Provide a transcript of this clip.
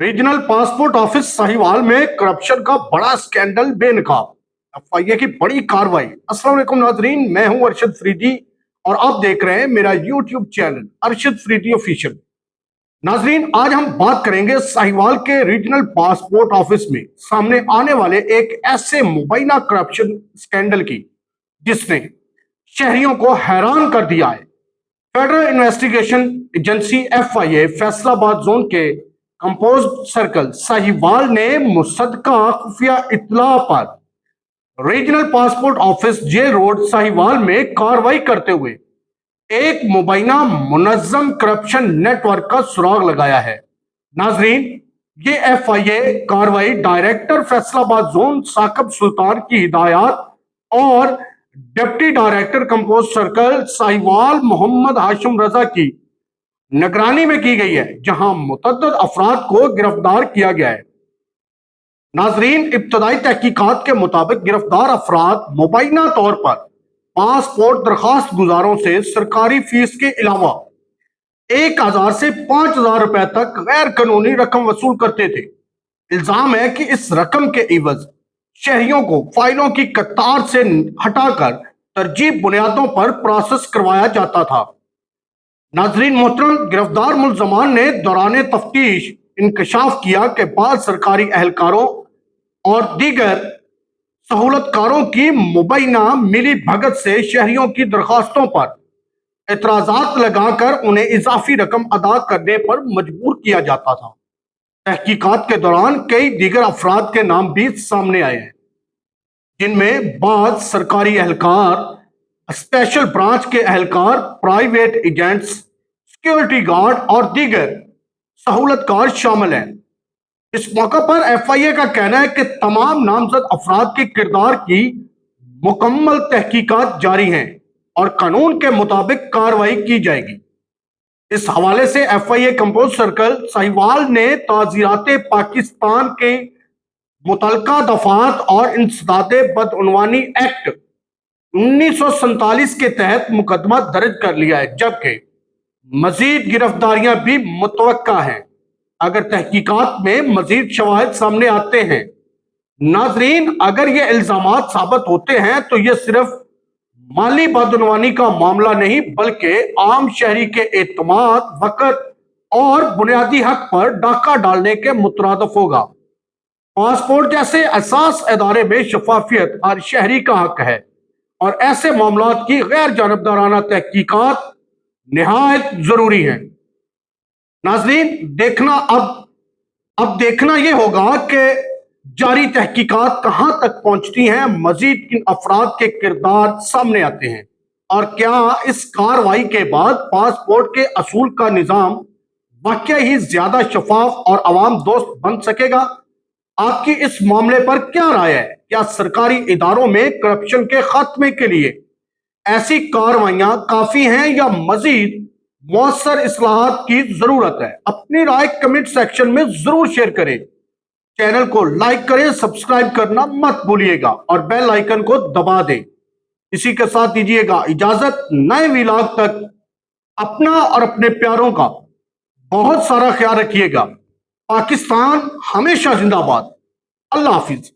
Regional passport office Sahiwal में corruption का बड़ा स्कैंडल बेनकाब। एफआईए की बड़ी कार्रवाई। अस्सलाम वालेकुम नाजरीन, मैं हूं अरशद फरीदी और आप देख रहे हैं मेरा YouTube channel Arshad Faridi official. नाजरीन, आज हम बात करेंगे साहिवाल के रीजनल पासपोर्ट ऑफिस में सामने आने वाले एक ऐसे मुबैना करप्शन स्कैंडल की जिसने शहरियों को हैरान कर दिया है। Federal investigation agency FIA Faisalabad zone के कंपोज सर्कल साहिवाल ने मुसद्दका खुफिया इत्तला पर regional passport office jail road Sahiwal में कार्रवाई करते हुए एक मुबैना मुनज्जम करप्शन नेटवर्क का सुराग लगाया है। नाजरीन, ये एफआईए कार्रवाई डायरेक्टर फैसलाबाद जोन साकब सुल्तान की हिदायत और deputy director composite circle Sahiwal Mohammad Hashim Raza की निगरानी में की गई है, जहां मुतअद्दिद अफराद को गिरफ्तार किया गया है। नाजरीन, इब्तदाई तहकीकात के मुताबिक गिरफ्तार अफराद मुबैना तौर पर पासपोर्ट दरखास्त गुजारों से सरकारी फीस के अलावा 1000 से 5000 रुपए तक गैर कानूनी रकम वसूल करते थे। इल्जाम है कि इस रकम के इवज शहरियों को फाइलों की कतार से हटाकर तरजीह बुनियादों पर प्रोसेस करवाया जाता था। नाजरीन मोहतरम, गिरफ्तार मुल्जमान ने दौरान तफ्तीश इंकशाफ किया कि बाद सरकारी एहलकारों और दीगर सहूलतकारों की मुबैना मिली भगत से शहरियों की दरखास्तों पर एतराजात लगाकर उन्हें इजाफी रकम अदा करने पर मजबूर किया जाता था। तहकीकात के दौरान कई दीगर अफराद के नाम भी सामने आए हैं, जिनमें बाद सरकारी एहलकार, स्पेशल ब्रांच के एहलकार, प्राइवेट एजेंट्स, सिक्योरिटी गार्ड और दीगर सहूलतकार शामिल हैं। इस मौका पर एफआईए का कहना है कि तमाम नामजद अफराद के किरदार की मुकम्मल तहकीकात जारी हैं और कानून के मुताबिक कार्रवाई की जाएगी। इस हवाले से एफआईए कंपोज सर्कल साहिवाल ने ताज़ीरात पाकिस्तान के मुतलका दफात और इंसदाद बदउनवानी एक्ट 1947 के तहत मुकदमा दर्ज कर लिया है, जबकि मजीद गिरफ्तारियां भी मुतवक्का हैं अगर तहकीकात में मजीद शवाहिद सामने आते हैं। नाजरीन, अगर ये इल्जामात साबित होते हैं तो ये सिर्फ माली बदउनवानी का मामला नहीं बल्कि आम शहरी के एतमाद, वक़्त और बुनियादी हक पर डाका डालने के मुतरादिफ होगा। पासपोर्ट जैसे असास इदारे में शफाफियत हर शहरी का हक है और ऐसे मामलात की गैर जानबदाराना तहकीकात निहायत जरूरी है। नाजरीन, अब देखना यह होगा कि जारी तहकीकात कहां तक पहुंचती हैं, मजीद किन अफराद के किरदार सामने आते हैं और क्या इस कार्रवाई के बाद पासपोर्ट के असूल का निजाम वाकई ही ज्यादा शफाफ और अवाम दोस्त बन सकेगा। आपकी इस मामले पर क्या राय है? क्या सरकारी इदारों में करप्शन के खात्मे के लिए ऐसी कार्रवाइयां काफी हैं या मजीद मौसर इस्लाहात की जरूरत है? अपनी राय कमेंट सेक्शन में जरूर शेयर करें। चैनल को लाइक करें, सब्सक्राइब करना मत भूलिएगा और बेल आइकन को दबा दें। इसी के साथ दीजिएगा इजाजत। नए व्लॉग तक अपना और अपने प्यारों का बहुत सारा ख्याल रखिएगा। पाकिस्तान हमेशा जिंदाबाद। अल्लाह हाफिज।